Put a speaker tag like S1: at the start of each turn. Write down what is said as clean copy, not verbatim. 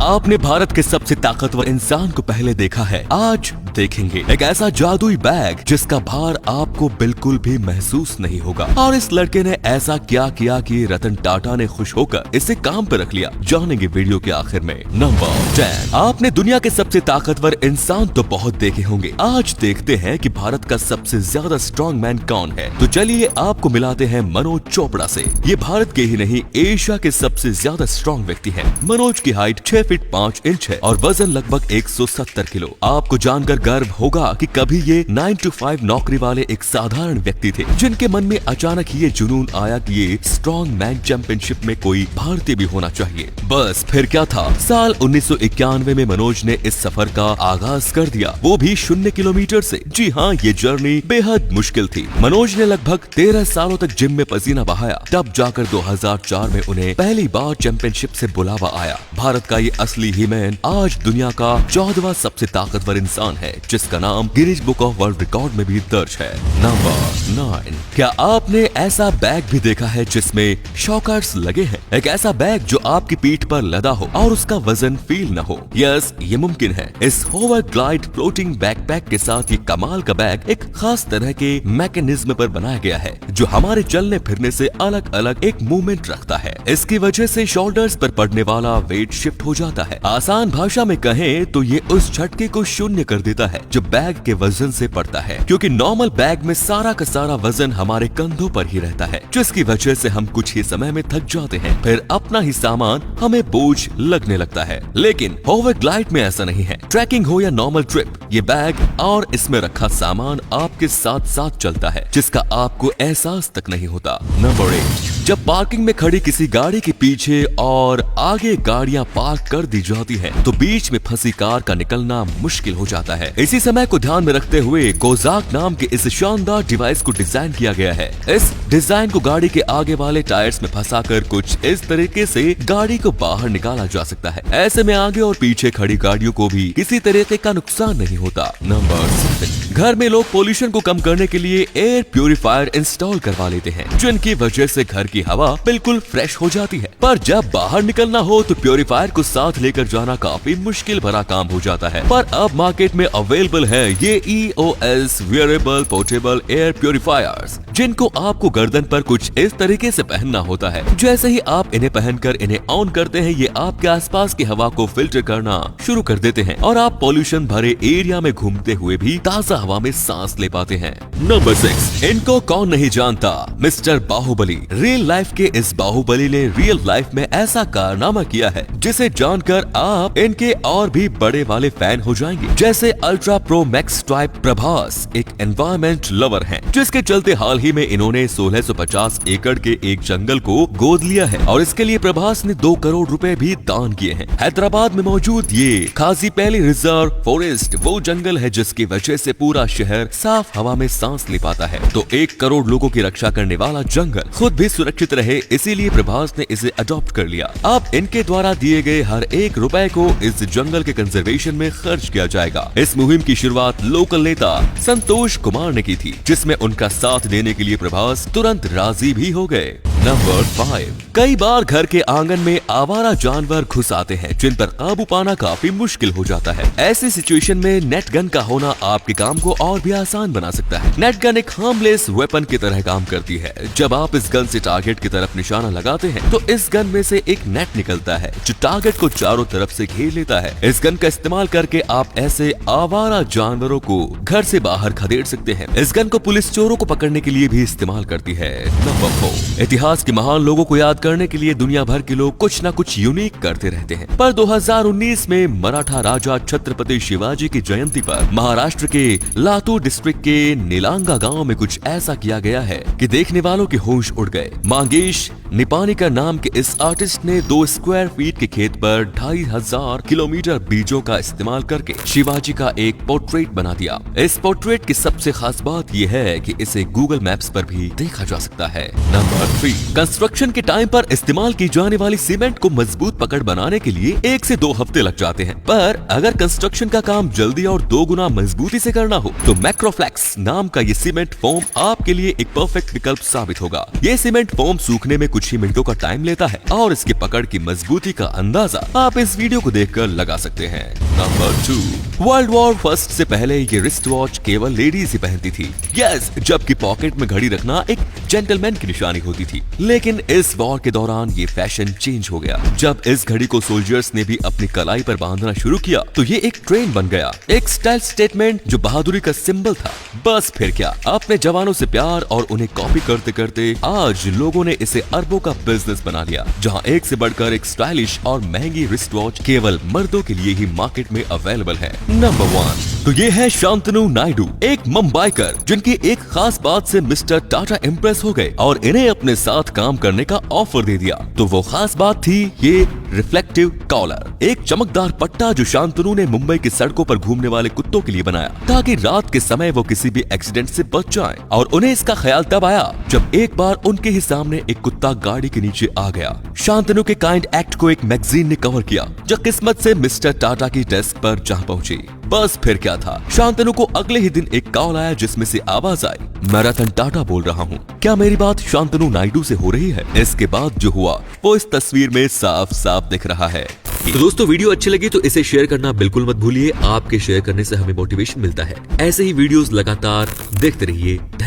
S1: आपने भारत के सबसे ताकतवर इंसान को पहले देखा है, आज देखेंगे एक ऐसा जादुई बैग जिसका भार आपको बिल्कुल भी महसूस नहीं होगा। और इस लड़के ने ऐसा क्या किया कि रतन टाटा ने खुश होकर इसे काम पर रख लिया, जानेंगे वीडियो के आखिर में। नंबर 10। आपने दुनिया के सबसे ताकतवर इंसान तो बहुत देखे होंगे, आज देखते हैं कि भारत का सबसे ज्यादा स्ट्रॉन्ग मैन कौन है। तो चलिए आपको मिलाते हैं मनोज चोपड़ा से। ये भारत के ही नहीं, एशिया के सबसे ज्यादा स्ट्रॉन्ग व्यक्ति हैं। मनोज की हाइट 6 फीट 5 इंच है और वजन लगभग 170 किलो। आपको जानकर गर्व होगा कि कभी ये 9 to 5 नौकरी वाले एक साधारण व्यक्ति थे, जिनके मन में अचानक ये जुनून आया कि ये स्ट्रॉन्ग मैन चैंपियनशिप में कोई भारतीय भी होना चाहिए। बस फिर क्या था, साल 1991 में मनोज ने इस सफर का आगाज कर दिया, वो भी 0 किलोमीटर से। जी हाँ, ये जर्नी बेहद मुश्किल थी। मनोज ने लगभग 13 सालों तक जिम में पसीना बहाया, तब जाकर 2004 में उन्हें पहली बार चैंपियनशिप से बुलावा आया। भारत का ये असली ही मैन आज दुनिया का 14वां सबसे ताकतवर इंसान है, जिसका नाम Guinness book of world record में भी दर्ज है। नंबर 9। क्या आपने ऐसा बैग भी देखा है जिसमें शॉकर्स लगे हैं? एक ऐसा बैग जो आपकी पीठ पर लदा हो और उसका वजन फील न हो। यस, ये मुमकिन है। इस होवर ग्लाइड फ्लोटिंग बैकपैक के साथ ये कमाल का बैग एक खास तरह के मैकेनिज्म पर बनाया गया है, जो हमारे चलने फिरने से अलग अलग एक मूवमेंट रखता है। इसकी वजह से शोल्डर्स पर पड़ने वाला वेट शिफ्ट हो जाता है। आसान भाषा में कहें तो ये उस झटके को शून्य कर देता है जो बैग के वजन से पड़ता है, क्योंकि नॉर्मल बैग में सारा का सारा वजन हमारे कंधों पर ही रहता है, जिसकी वजह से हम कुछ ही समय में थक जाते हैं, फिर अपना ही सामान हमें बोझ लगने लगता है। लेकिन होवर ग्लाइड में ऐसा नहीं है। ट्रैकिंग हो या नॉर्मल ट्रिप, ये बैग और इसमें रखा सामान आपके साथ साथ चलता है, जिसका आपको एहसास तक नहीं होता। नंबर 8। जब पार्किंग में खड़ी किसी गाड़ी के पीछे और आगे गाड़ियां पार्क कर दी जाती हैं, तो बीच में फंसी कार का निकलना मुश्किल हो जाता है। इसी समय को ध्यान में रखते हुए कोजाक नाम के इस शानदार डिवाइस को डिजाइन किया गया है। इस डिजाइन को गाड़ी के आगे वाले टायर्स में फंसाकर कुछ इस तरीके से गाड़ी को बाहर निकाला जा सकता है। ऐसे में आगे और पीछे खड़ी गाड़ियों को भी किसी तरीके का नुकसान नहीं होता। नंबर 7। घर में लोग पोल्यूशन को कम करने के लिए एयर प्यूरिफायर इंस्टॉल करवा लेते हैं, जिनकी वजह से घर की हवा बिल्कुल फ्रेश हो जाती है। पर जब बाहर निकलना हो तो प्यूरिफायर को साथ लेकर जाना काफी मुश्किल भरा काम हो जाता है। पर अब मार्केट में अवेलेबल है ये EOS wearable portable air purifiers, जिनको आपको गर्दन पर कुछ इस तरीके से पहनना होता है। जैसे ही आप इन्हें पहनकर इन्हें ऑन करते हैं, ये आपके आसपास की हवा को फिल्टर करना शुरू कर देते हैं और आप पॉल्यूशन भरे एरिया में घूमते हुए भी ताजा हवा में सांस ले पाते हैं। नंबर 6। इनको कौन नहीं जानता, मिस्टर बाहुबली। रियल लाइफ के इस बाहुबली ने रियल लाइफ में ऐसा कारनामा किया है जिसे जानकर आप इनके और भी बड़े वाले फैन हो जाएंगे। जैसे ultra pro max type Prabhas एक एनवायरमेंट लवर हैं, जिसके चलते हाल ही में इन्होंने 1650 एकड़ के एक जंगल को गोद लिया है और इसके लिए प्रभास ने 2 करोड़ रुपए भी दान किए हैं। हैदराबाद में मौजूद ये खासी पहली रिजर्व फॉरेस्ट वो जंगल है जिसकी वजह से पूरा शहर साफ हवा में सांस ले पाता है। तो 1 करोड़ लोगों की रक्षा करने वाला जंगल खुद भी सुरक्षित रहे, इसीलिए प्रभास ने इसे अडॉप्ट कर लिया। अब इनके द्वारा दिए गए हर 1 रुपए को इस जंगल के कंजर्वेशन में खर्च किया जाएगा। इस मुहिम की शुरुआत लोकल नेता संतोष कुमार ने की थी, जिसमें उनका साथ देने के लिए प्रभास तुरंत राजी भी हो गए। नंबर 5। कई बार घर के आंगन में आवारा जानवर घुस आते हैं, जिन पर काबू पाना काफी मुश्किल हो जाता है। ऐसी सिचुएशन में नेट गन का होना आपके काम को और भी आसान बना सकता है। नेट गन एक हार्मलेस वेपन की तरह काम करती है। जब आप इस गन से टारगेट की तरफ निशाना लगाते हैं, तो इस गन में से एक नेट निकलता है जो टारगेट को चारों तरफ से घेर लेता है। इस गन का इस्तेमाल करके आप ऐसे आवारा जानवरों को घर से बाहर खदेड़ सकते हैं। इस गन को पुलिस चोरों को पकड़ने के लिए भी इस्तेमाल करती है। नंबर 4। इतिहास के महान लोगों को याद करने के लिए दुनिया भर के लोग कुछ न कुछ यूनिक करते रहते हैं, पर 2019 में मराठा राजा छत्रपति शिवाजी की जयंती पर महाराष्ट्र के लातूर डिस्ट्रिक्ट के नीलांगा गांव में कुछ ऐसा किया गया है कि देखने वालों के होश उड़ गए। मंगेश निपानिकर नाम के इस आर्टिस्ट ने 2 स्क्वायर फीट के खेत पर 2500 किलोमीटर बीजों का इस्तेमाल करके शिवाजी का एक पोर्ट्रेट बना दिया। इस पोर्ट्रेट की सबसे खास बात यह है कि इसे गूगल मैप्स पर भी देखा जा सकता है। नंबर 3। कंस्ट्रक्शन के टाइम पर इस्तेमाल की जाने वाली सीमेंट को मजबूत पकड़ बनाने के लिए 1 से 2 हफ्ते लग जाते हैं, पर अगर कंस्ट्रक्शन का काम जल्दी और 2 गुना मजबूती से करना हो तो मैक्रोफ्लेक्स नाम का ये सीमेंट फोम आपके लिए एक परफेक्ट विकल्प साबित होगा। ये सीमेंट फोम सूखने में कुछ ही मिनटों का टाइम लेता है और इसकी पकड़ की मजबूती का अंदाजा आप इस वीडियो को देखकर लगा सकते हैं। नंबर 2, वर्ल्ड वॉर फर्स्ट से पहले ये रिस्ट वॉच केवल लेडीज ही पहनती थी। यस, जबकि पॉकेट में घड़ी रखना एक जेंटलमैन की निशानी होती थी। लेकिन इस वॉर के दौरान ये फैशन चेंज हो गया। जब इस घड़ी को सोल्जर्स ने भी अपनी कलाई पर बांधना शुरू किया तो ये एक ट्रेंड बन गया, एक स्टाइल स्टेटमेंट जो बहादुरी का सिंबल था। बस फिर क्या, अपने जवानों से प्यार और उन्हें कॉपी करते करते आज लोगों ने इसे अरबों का बिजनेस बना लिया, जहां एक से बढ़कर एक स्टाइलिश और महंगी रिस्ट वॉच केवल मर्दों के लिए ही मार्केट में अवेलेबल है। नंबर 1, तो ये है शांतनु नायडू, एक मुंबईकर जिनकी एक खास बात से मिस्टर टाटा इम्प्रेस हो गए और इन्हें अपने साथ काम करने का ऑफर दे दिया। तो वो खास बात थी ये रिफ्लेक्टिव कॉलर, एक चमकदार पट्टा जो शांतनु ने मुंबई की सड़कों पर घूमने वाले कुत्तों के लिए बनाया ताकि रात के समय वो किसी भी एक्सीडेंट से बच जाएं। और उन्हें इसका ख्याल तब आया जब एक बार उनके ही सामने एक कुत्ता गाड़ी के नीचे आ गया। शांतनु के काइंड एक्ट को एक मैगजीन ने कवर किया जो किस्मत से मिस्टर टाटा की डेस्क पर जा पहुंची। बस फिर क्या था, शांतनु को अगले ही दिन एक कॉल आया जिसमें से आवाज आई, मैं रतन टाटा बोल रहा हूँ, क्या मेरी बात शांतनु नायडू से हो रही है? इसके बाद जो हुआ वो इस तस्वीर में साफ साफ दिख रहा है। तो दोस्तों, वीडियो अच्छी लगी तो इसे शेयर करना बिल्कुल मत भूलिए। आपके शेयर करने से हमें मोटिवेशन मिलता है। ऐसे ही वीडियोस लगातार देखते रहिए। धन्यवाद।